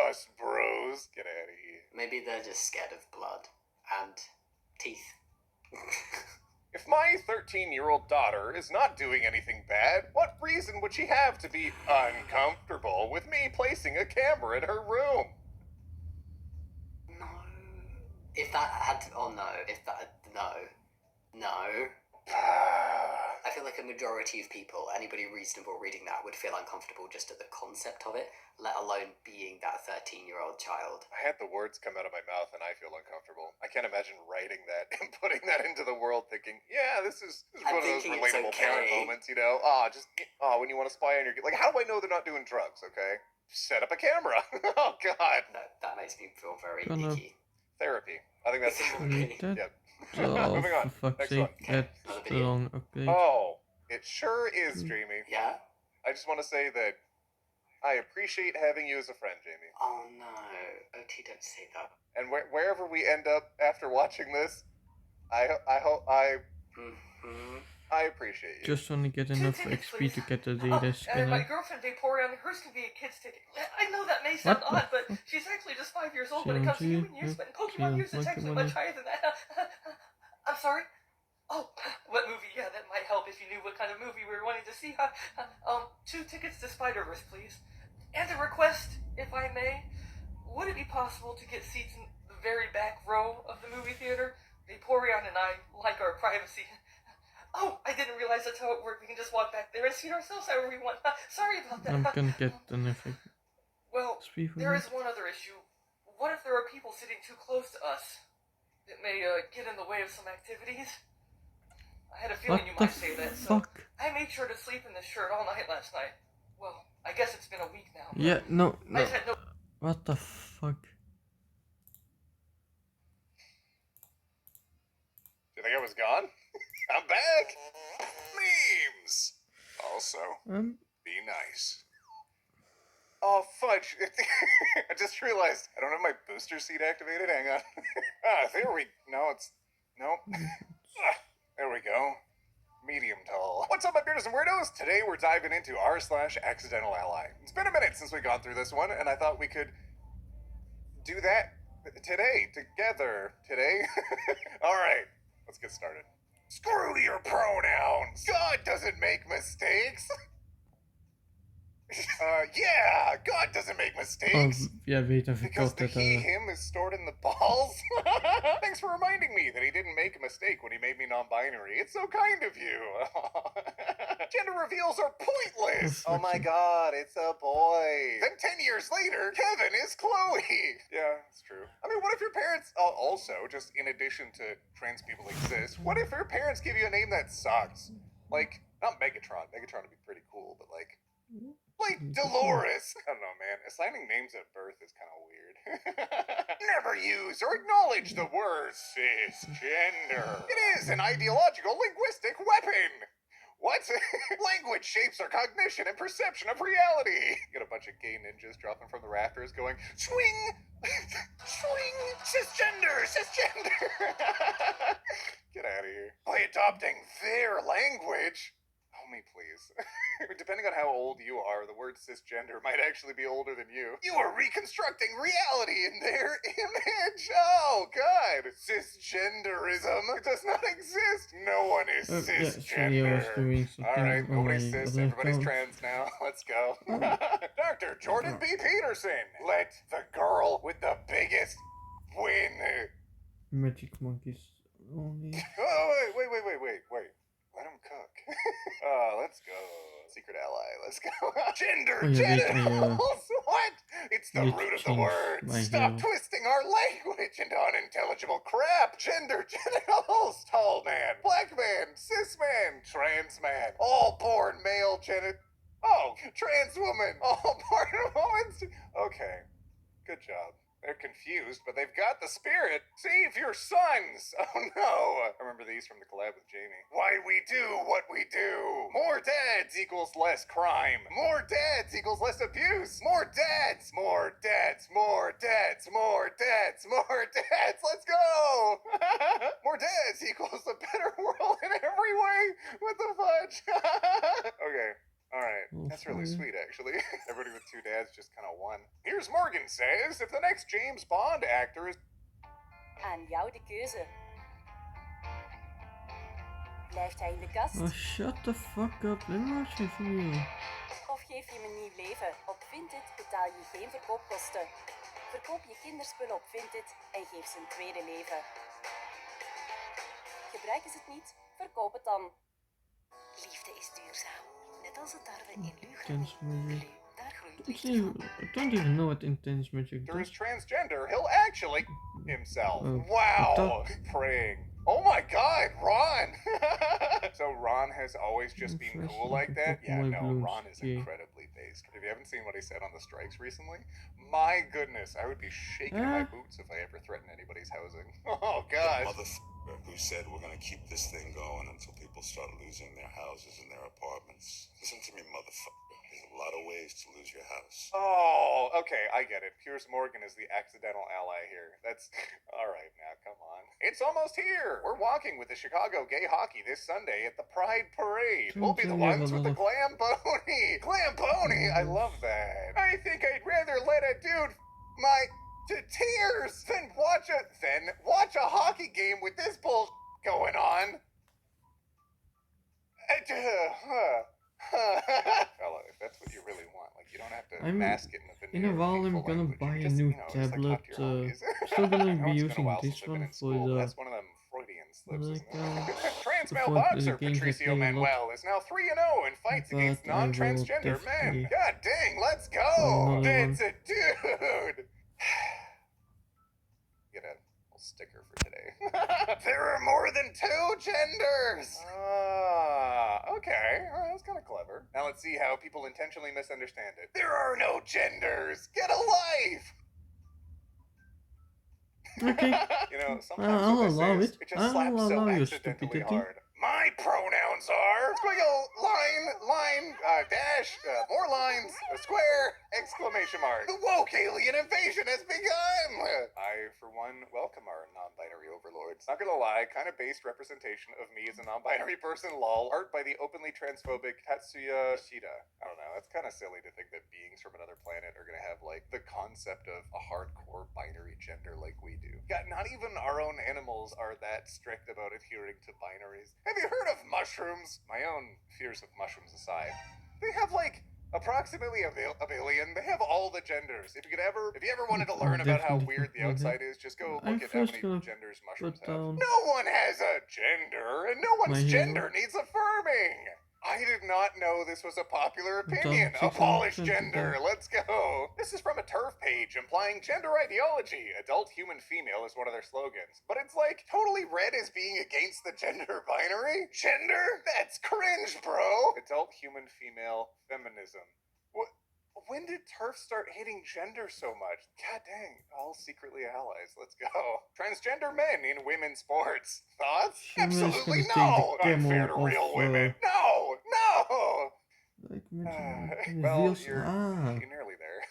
Us bros. Get out of here. maybe they're just scared of blood and teeth. If my 13-year-old daughter is not doing anything bad, what reason would she have to be uncomfortable with me placing a camera in her room? No. If that had to, oh no, if that, no. No. I feel like a majority of people, anybody reasonable reading that, would feel uncomfortable just at the concept of it, let alone being that 13-year-old child. I had the words come out of my mouth and I feel uncomfortable. I can't imagine writing that and putting that into the world thinking, yeah, this is one of those thinking it's relatable parent okay. moments, you know? When you want to spy on your kid. Like, how do I know they're not doing drugs, okay? Set up a camera. Oh, God. That makes me feel very Gonna- icky. Therapy. I think that's Delete that. Yep. Oh, Moving on. for fuck's Next sake, one. that's Another the video. wrong update. Oh, it sure is, Jamie. Yeah? I just want to say that I appreciate having you as a friend, Jamie. Oh no. OT, don't say that. And wherever we end up after watching this, I hope I appreciate you. Just want to get enough XP to get the data My scanner. girlfriend Vaporeon, hers can be a kid's ticket. I know that may sound What the odd, but she's actually just 5 years old when it comes to human use, but in Pokemon use it's actually much higher than that. I'm sorry? Oh, what movie? Yeah, that might help if you knew what kind of movie we were wanting to see. 2 tickets to Spider-Verse, please. And a request, if I may. Would it be possible to get seats in the very back row of the movie theater? Vaporeon and I like our privacy. Oh, I didn't realize that's how it worked. We can just walk back there and seat ourselves however we want. Sorry about that. I'm gonna get an effect. Well, Speed for there that. is one other issue. What if there are people sitting too close to us? It may get in the way of some activities. I had a feeling What you the might say that, so fuck? I made sure to sleep in this shirt all night last night. Well, I guess it's been a week now. Yeah, no, no. I've had no... What the fuck? Do you think I was gone? I'm back! Memes! Also, be nice. Oh, fudge. I just realized I don't have my booster seat activated. Hang on. There we... No, it's... Nope. There we go. Medium tall. What's up, my bearders and weirdos? Today we're diving into r/accidental ally. It's been a minute since we've gone through this one, and I thought we could do that today, together. Today? Alright, let's get started. Screw your pronouns! God doesn't make mistakes! Yeah, God doesn't make Oh, mistakes! yeah, wait, I Because forgot the that. he, him is stored in the balls? Thanks for reminding me that he didn't make a mistake when he made me non-binary. It's so kind of you. Gender reveals are pointless. Oh, Oh my fuck. god, it's a boy. Then 10 years later, Kevin is Chloe. Yeah, it's true. I mean, what if your parents, also, just in addition to trans people exist, what if your parents give you a name that sucks? Like, not Megatron. Megatron would be pretty cool, but like Dolores. I don't know, man. Assigning names at birth is kind of weird. Never use or acknowledge the word cisgender. It is an ideological linguistic weapon. What? Language shapes our cognition and perception of reality. Get a bunch of gay ninjas dropping from the rafters going, swing, swing, cisgender, cisgender. Get out of here. By adopting their language. Help me, please. Depending on how old you are, the word cisgender might actually be older than you. You are reconstructing reality in their image. Oh, God. Cisgenderism does not exist. No one is Yeah, sorry, I was cisgender. doing something All right, on nobody's my cis, other everybody's account. trans now. Let's go. Dr. Jordan B. Peterson. Let the girl with the biggest win. Magic monkeys only. Oh, wait. Let him cook. Let's go. Secret ally, let's go. Gender Oh, yeah, wait, genitals! What? It's the need to root of the change word. my Stop hair. twisting our language into unintelligible crap. Gender genitals. Tall man, black man, cis man, trans man, all born male Oh, trans woman, all born woman. Okay, good job. They're confused, but they've got the spirit. Save your sons! Oh no! I remember these from the collab with Jamie. Why we do what we do! More dads equals less crime. More dads equals less abuse. More dads! More dads! More dads! More dads! More dads! Let's go! More dads equals a better world in every way! What the fudge? Okay. Alright, that's really sweet, actually. Everybody with 2 dads just kind of won. Here's Morgan says, if the next James Bond actor is... Aan jou de keuze. Blijft hij in de kast? Oh, shut the fuck up. Let me watch my video. Of geef je hem een nieuw leven? Op Vinted betaal je geen verkoopkosten. Verkoop je kinderspullen op Vinted en geef ze een tweede leven. Gebruiken ze het niet? Verkoop het dan. Liefde is duurzaam. Net als het tarwe in Intense magic. Daar groeit I don't even know what intense magic There is does. transgender, he'll actually... himself. Oh, Wow! Praying. Oh my god, Ron! So Ron has always just been cool like that? Yeah, no, Ron is incredibly based. If you haven't seen what he said on the strikes recently, my goodness, I would be shaking my boots if I ever threatened anybody's housing. Oh god. The motherfucker who said we're gonna keep this thing going until people start losing their houses and their apartments. Listen to me, motherfucker. There's a lot of ways to lose your house. Oh, okay, I get it. Piers Morgan is the accidental ally here. That's... Alright now, come on. It's almost here! We're walking with the Chicago gay hockey this Sunday at the Pride Parade. We'll be the ones with the glam pony! Glam pony! I love that. I think I'd rather let a dude my... to tears than watch a hockey game with this bull going on. Fella, if that's what you really want, like, you don't have to mask it in a In a while, I'm gonna buy a new tablet. Still gonna be using this one for the that's one of them Freudian slips, isn't it? Trans male boxer Patricio Manuel is now 3-0 in fights against non-transgender men. God dang, let's go! That's a dude! Get a little sticker for today. There are more than 2 genders! Okay. Alright, that's kind of clever. Now let's see how people intentionally misunderstand it. There are no genders! Get a life! Okay. You know, sometimes I'll what this allow is, it. just I'll slaps so allow your accidentally stupidity. hard. My pronouns are squiggle, line, dash, more lines, square, exclamation mark. The woke alien invasion has begun! I, for one, welcome our non-binary overlords. Not gonna lie, kind of based representation of me as a non-binary person, lol. Art by the openly transphobic Tatsuya Shida. I don't know, that's kind of silly to think that beings from another planet are gonna have, like, the concept of a hardcore binary gender like we do. Yeah, not even our own animals are that strict about adhering to binaries. Have you heard of mushrooms? My own fears of mushrooms aside, they have like approximately a billion. They have all the genders. If you ever wanted to learn about how weird the outside is, just go look at how many genders mushrooms have. No one has a gender, and no one's gender needs affirming. I did not know this was a popular opinion. Abolish gender. Let's go. This is from a TERF page implying gender ideology. Adult human female is one of their slogans. But it's like totally read as being against the gender binary. Gender? That's cringe, bro. Adult human female feminism. When did TERF start hating gender so much? God dang, all secretly allies. Let's go. Transgender men in women's sports. Thoughts? Absolutely no! Unfair to real women. No! No! Well, you're nearly there.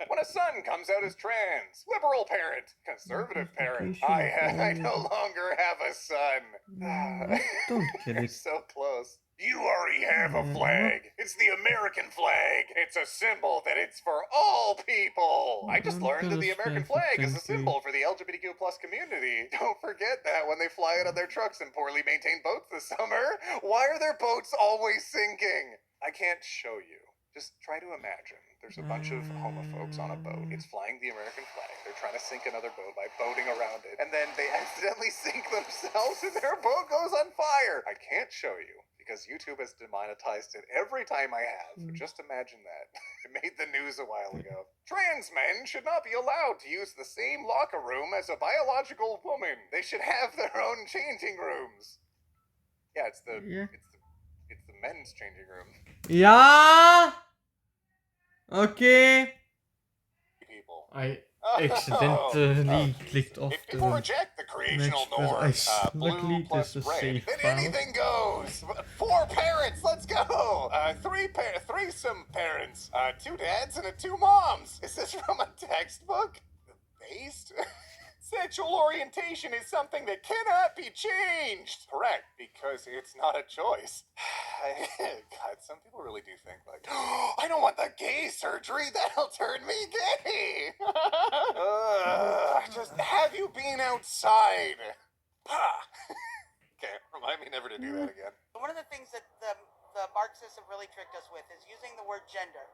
When a son comes out as trans, liberal parent, conservative parent, I no longer have a son. Don't get You're it. so close. You already have a flag. It's the American flag. It's a symbol that it's for all people. I just learned that the American flag is a symbol for the LGBTQ plus community. Don't forget that when they fly out of their trucks in poorly maintained boats this summer. Why are their boats always sinking? I can't show you. Just try to imagine. There's a bunch of homophobes on a boat. It's flying the American flag. They're trying to sink another boat by boating around it. And then they accidentally sink themselves and their boat goes on fire. I can't show you because YouTube has demonetized it every time I have. So just imagine that. It made the news a while ago. Trans men should not be allowed to use the same locker room as a biological woman. They should have their own changing rooms. Yeah, it's the men's changing room. Ja! Okay. People. I accidentally clicked off If people the reject the creational match, but norm, luckily blue this plus is a red, safe then file. anything goes. 4 parents, let's go. Threesome parents, 2 dads and 2 moms. Is this from a textbook? Based? Sexual orientation is something that cannot be changed. Correct, because it's not a choice. God, some people really do think like, I don't want the gay surgery. That'll turn me gay. Just have you been outside? Okay, remind me never to do that again. One of the things that the Marxists have really tricked us with is using the word gender.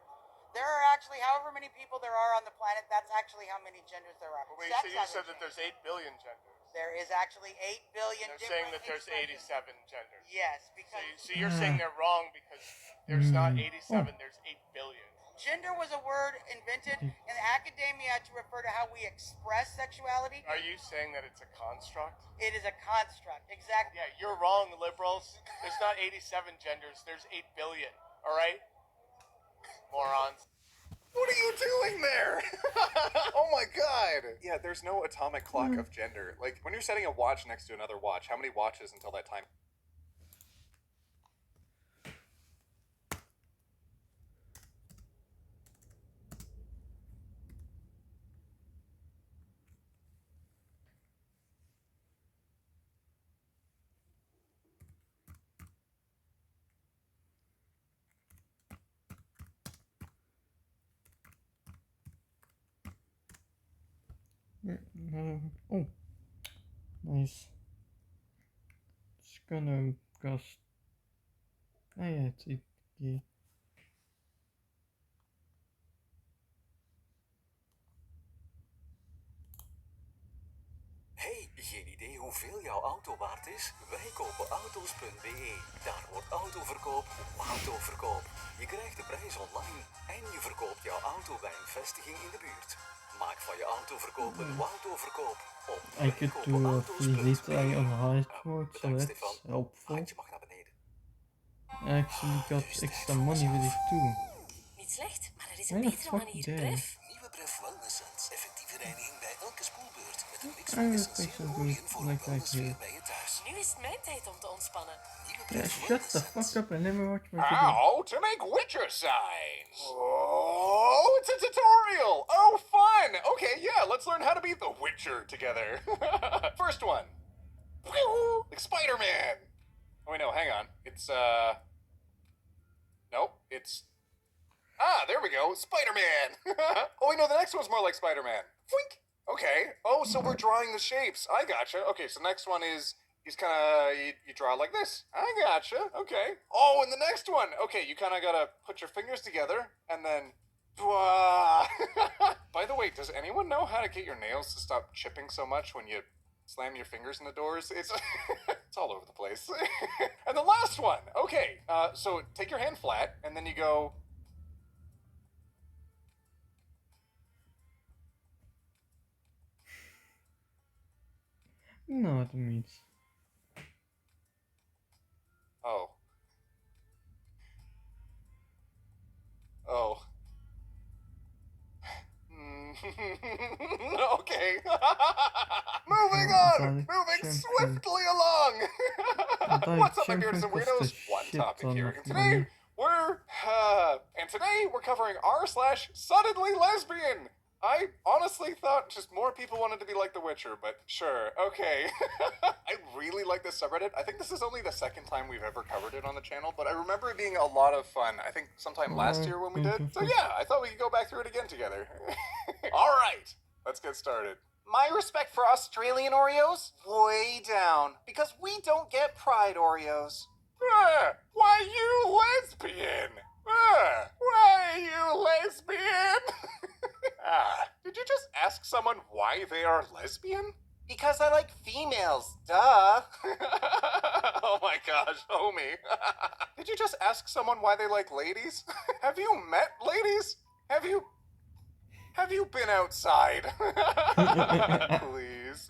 There are actually, however many people there are on the planet, that's actually how many genders there are. Wait, Sex so you said hasn't that there's changed. 8 billion genders. There is actually 8 billion They're different saying that there's expressions. 87 genders. Yes, because... So you're saying they're wrong because there's not 87, Oh. there's 8 billion. Gender was a word invented in academia to refer to how we express sexuality. Are you saying that it's a construct? It is a construct, exactly. Yeah, you're wrong, liberals. There's not 87 genders, there's 8 billion. All right? Morons. What are you doing there? Oh my god! Yeah, there's no atomic clock of gender. Like, when you're setting a watch next to another watch, how many watches until that time? Oh, nice. It's gonna cost. Ah ja, it's okay. Hey, geen idee hoeveel jouw auto waard is? Wij kopen auto's.be. Daar wordt autoverkoop autoverkoop. Je krijgt de prijs online en je verkoopt jouw auto bij een vestiging in de buurt. Maak van je autoverkoop een autoverkoop op I could do a free retry on hard mode, so that's helpful. I actually got extra money with it too. Niet slecht, maar er is Why een the betere fuck manier. there? Bref. Nieuwe Bref Wellness Sense. Effectieve reiniging bij elke spoelbeurt. Met een mix I van would think essentiële so oliën voor good, een like wellnesssfeer here. bij je thuis. Nu is het mijn tijd om te ontspannen. Yeah, shut the fuck up and never watch my video. How to make Witcher signs. Oh, it's a tutorial. Oh, fun. Okay, yeah, let's learn how to be the Witcher together. First one. Like Spider-Man. Oh, wait, no, hang on. It's, nope, it's... Ah, there we go. Spider-Man. Oh, wait, no, the next one's more like Spider-Man. Fwink. Okay. Oh, so we're drawing the shapes. I gotcha. Okay, so next one is... He's kind of, you draw like this. I gotcha. Okay. Oh, and the next one. Okay, you kind of got to put your fingers together and then... By the way, does anyone know how to get your nails to stop chipping so much when you slam your fingers in the doors? It's it's all over the place. And the last one. Okay, so take your hand flat and then you go... No, what it means. Oh. Oh. Okay. Moving on! Moving swiftly along! What's up, my beards and weirdos? One topic here. And today, we're covering r/suddenly lesbian. I honestly thought just more people wanted to be like The Witcher, but sure, okay. I really like this subreddit. I think this is only the second time we've ever covered it on the channel, but I remember it being a lot of fun. I think sometime last year when we did. So yeah, I thought we could go back through it again together. All right, let's get started. My respect for Australian Oreos, way down, because we don't get Pride Oreos. Why you lesbian? Why you lesbian? Did you just ask someone why they are lesbian? Because I like females, duh. Oh my gosh, homie. Did you just ask someone why they like ladies? Have you met ladies? Have you been outside? Please.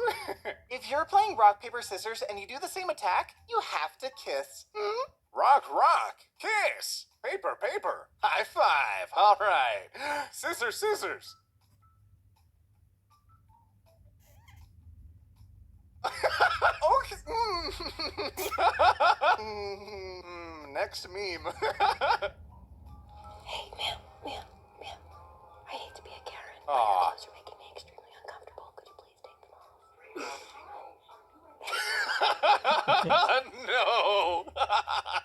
If you're playing rock, paper, scissors and you do the same attack, you have to kiss. Hmm? Rock, rock. Kiss. Paper, paper. High five. All right. Scissors, scissors. Okay. Next meme. Hey, ma'am. I hate to be a Karen. Aw. But your clothes are making me extremely uncomfortable. Could you please take them off? No.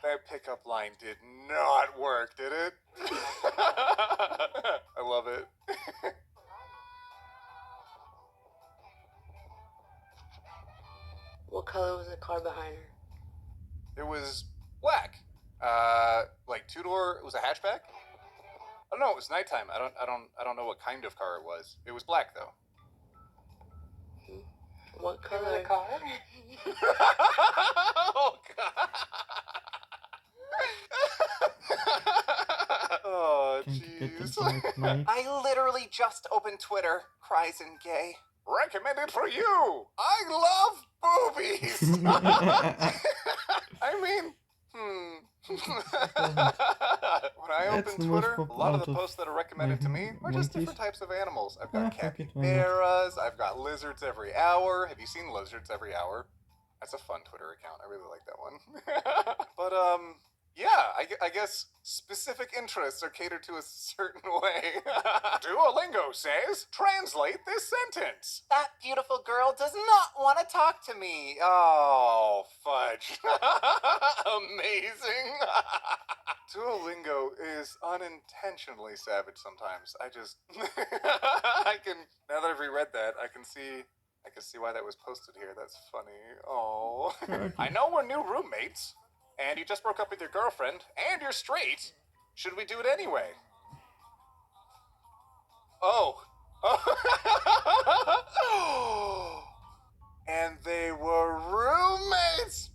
That pickup line did not work, did it? I love it. What color was the car behind her? It was black. Like two-door. It was a hatchback. I don't know. It was nighttime. I don't know what kind of car it was. It was black though. What color the car? Oh God. Oh Trying to get jeez. the dark light. I literally just opened Twitter. Cries and gay. Recommended for you. I love boobies. I mean, when I That's open the most Twitter, pop a lot of out the of posts that are recommended to me are just different monkeys. types of animals. I've Ah, got fuck it, why not? capybaras, I've got lizards every hour. Have you seen lizards every hour? That's a fun Twitter account. I really like that one. But yeah, I guess specific interests are catered to a certain way. Duolingo says, translate this sentence. That beautiful girl does not want to talk to me. Oh, fudge. Amazing. Duolingo is unintentionally savage sometimes. I just, now that I've reread that, I can see why that was posted here. That's funny. Oh. I know we're new roommates, and you just broke up with your girlfriend, and you're straight. Should we do it anyway? Oh. And they were roommates.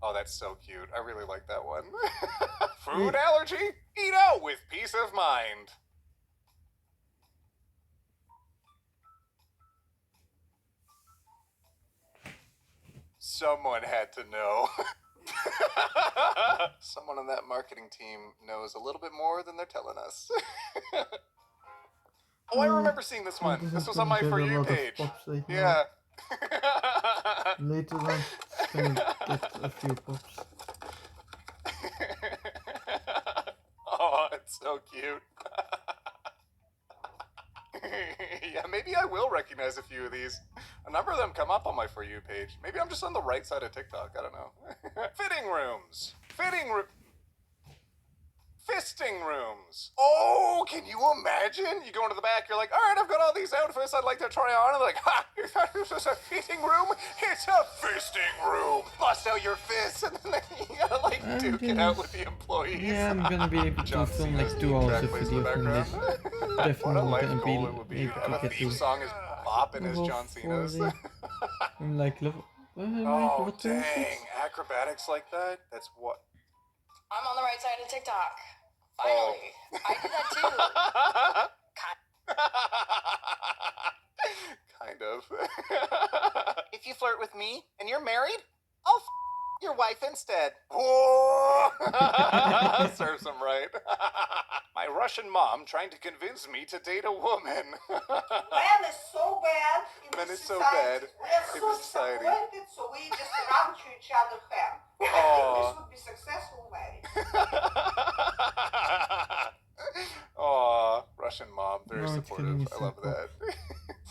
Oh, that's so cute. I really like that one. Food allergy? Eat out with peace of mind. Someone had to know. Someone on that marketing team knows a little bit more than they're telling us. Oh, I remember seeing this one. This was on my For You page. Yeah. Later on, it's gonna get a few pops. Oh, it's so cute. Yeah, maybe I will recognize a few of these. A number of them come up on my For You page. Maybe I'm just on the right side of TikTok. I don't know. Fitting rooms. Fisting rooms. Oh, can you imagine? You go into the back, you're like, all right, I've got all these outfits I'd like to try on. And they're like, ha, you thought this was a fitting room? It's a fisting room. Bust out your fists, and then you gotta like duke it out with the employees. Yeah, I'm gonna be able to film like 2 hours of video from this. What a Definitely life gonna goal it would be be. able Have to a get theme to song is bopping as level John Cena's. 40. I'm like level. Oh, What dang. Acrobatics like that? That's what? I'm on the right side of TikTok. Finally. I did that too. Kind of. If you flirt with me and you're married, I'll your wife instead. Whoa! Serves him right. My Russian mom trying to convince me to date a woman. Men is so bad in Men this is so society. bad We are in so this society. disappointed, so we just run to each other fam. I think Aw. this would be successful marriage. Aw, Russian mom, very No, it's supportive. getting me I so love that.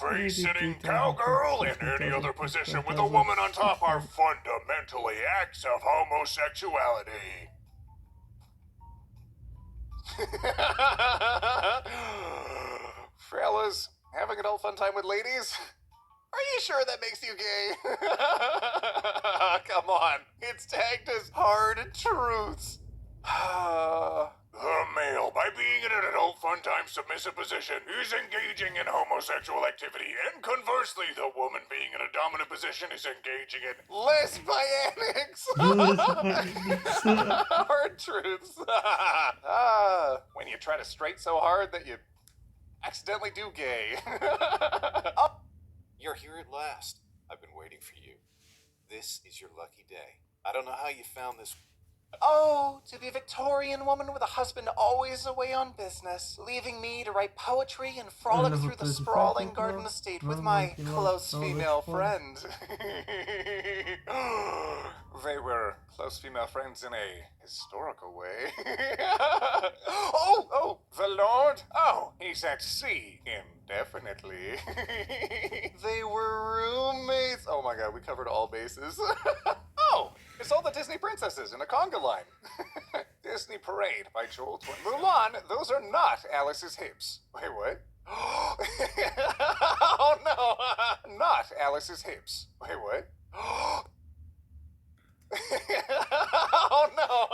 Face-sitting cowgirl and any other position with a woman on top are fundamentally acts of homosexuality. Fellas, having adult fun time with ladies? Are you sure that makes you gay? Come on, it's tagged as hard truths. The male, by being in an adult fun time submissive position, is engaging in homosexual activity, and conversely, the woman being in a dominant position is engaging in Lesbianics! Hard truths. When you try to straight so hard that you accidentally do gay. Oh, you're here at last. I've been waiting for you. This is your lucky day. I don't know how you found this Oh, to be a Victorian woman with a husband always away on business, leaving me to write poetry and frolic through the sprawling garden estate with my close female friend. They were close female friends in a historical way. Oh, the Lord? Oh, he's at sea indefinitely. They were roommates. Oh my god, we covered all bases. Oh, it's all the Disney princesses in a conga line. Disney Parade by Joel Twin. Mulan, those are not Alice's hips. Wait, what? Oh no, not Alice's hips. Wait, what? Oh no!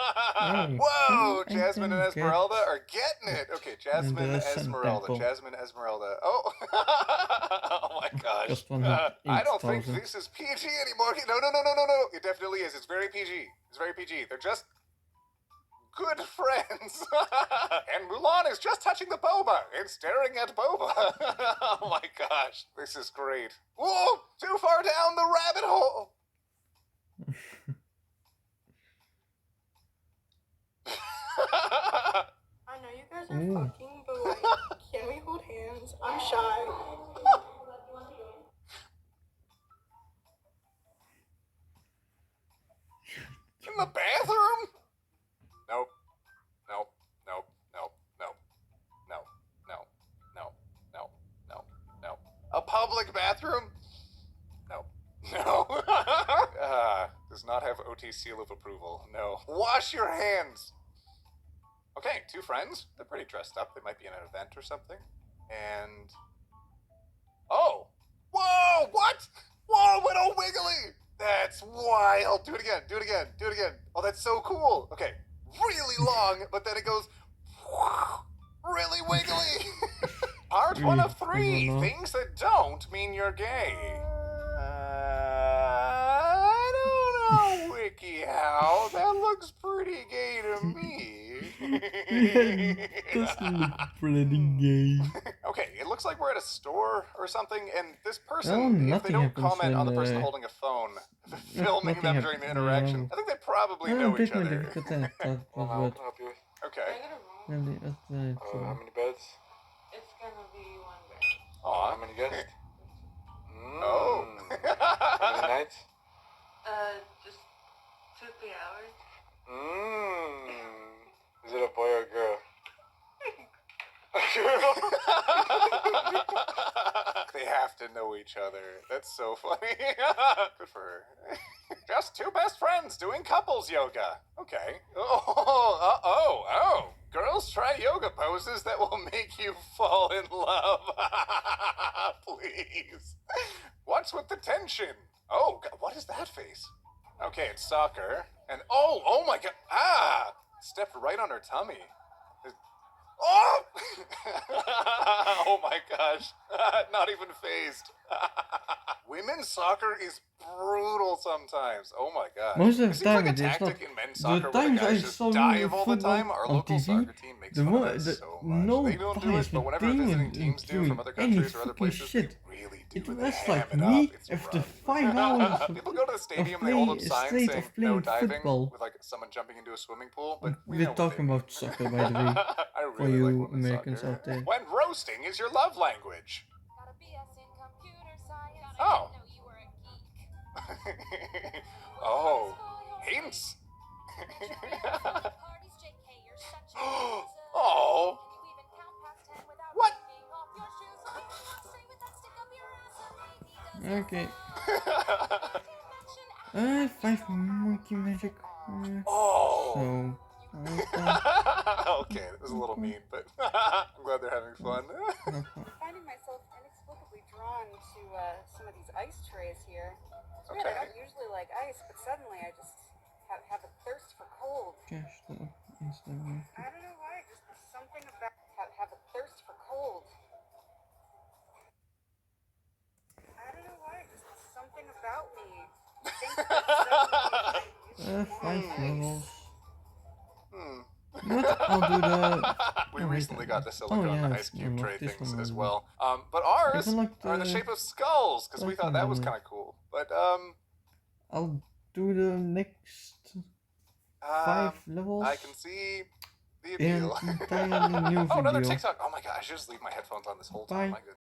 Whoa, Jasmine and Esmeralda are getting it. Okay, Jasmine Esmeralda. Jasmine Esmeralda. Oh, oh my gosh. I don't think this is PG anymore. No. It definitely is. It's very PG. It's very PG. They're just good friends. And Mulan is just touching the boba and staring at boba. Oh my gosh. This is great. Whoa, too far down the rabbit hole. I know you guys are fucking, but like, can we hold hands? I'm shy. In the bathroom? Nope. No. A public bathroom? No. Does not have OT seal of approval. No. Wash your hands. Okay, two friends. They're pretty dressed up. They might be in an event or something. And... oh! Whoa! What? Whoa, Widow Wiggly! That's wild. Do it again. Oh, that's so cool. Okay, really long, but then it goes really wiggly. Part 1 of 3. Things that don't mean you're gay. I don't know, WikiHow. That looks pretty gay to me. Doesn't look pretty gay. Okay, it looks like we're at a store or something, and this person, if they don't comment on the person holding a phone, filming them during the interaction, I think they probably know each other. Okay. How many beds? It's gonna be 1 bed. Aw. How many guests? Oh. How many nights? Just 2-3 hours. Is it a boy or a girl? They have to know each other. That's so funny. Good for her. Just two best friends doing couples yoga. Okay. Oh. Girls try yoga poses that will make you fall in love. Please. What's with the tension? Oh, God, what is that face? Okay, it's soccer. And oh my God. Stepped right on her tummy. Oh! Oh my gosh. Not even phased. Women's soccer is brutal sometimes. Oh my god. Most of it the time seems like a it is tactic not. in men's soccer The where the times I guys just saw dive all the football time. Our on local TV, soccer team makes the fun more of us the so much. no They don't do bias it, but whenever being visiting teams do from other any countries or other fucking places, shit. they really do. It They was ham like it up. me It's after rough. 5 hours People go to the stadium, they hold up signs saying no diving with like someone jumping into a swimming pool, but we We're know what talking about soccer, by the way, I for really like you women's Americans soccer. out there. When roasting is your love language. Oh. Oh. Hints. Oh. What? Okay. 5 monkey magic. Oh. So. Okay, that was a little mean, but I'm glad they're having fun. Finding myself inexplicably drawn to some of these ice trays here. It's weird, I don't usually like ice, but suddenly I just have a thirst for cold. Cash the Instagram. I don't know why, just something about have a thirst for cold. I don't know why, just something about me. 5 levels. What? I'll do the... We recently got the silicone ice cube tray things as well. But I ours can like are in the shape of skulls, because we thought that was kind of cool. But, I'll do the next 5 levels. I can see the And appeal. entirely new Oh, another video. TikTok. Oh my god, I should just leave my headphones on this whole time. Bye. My goodness.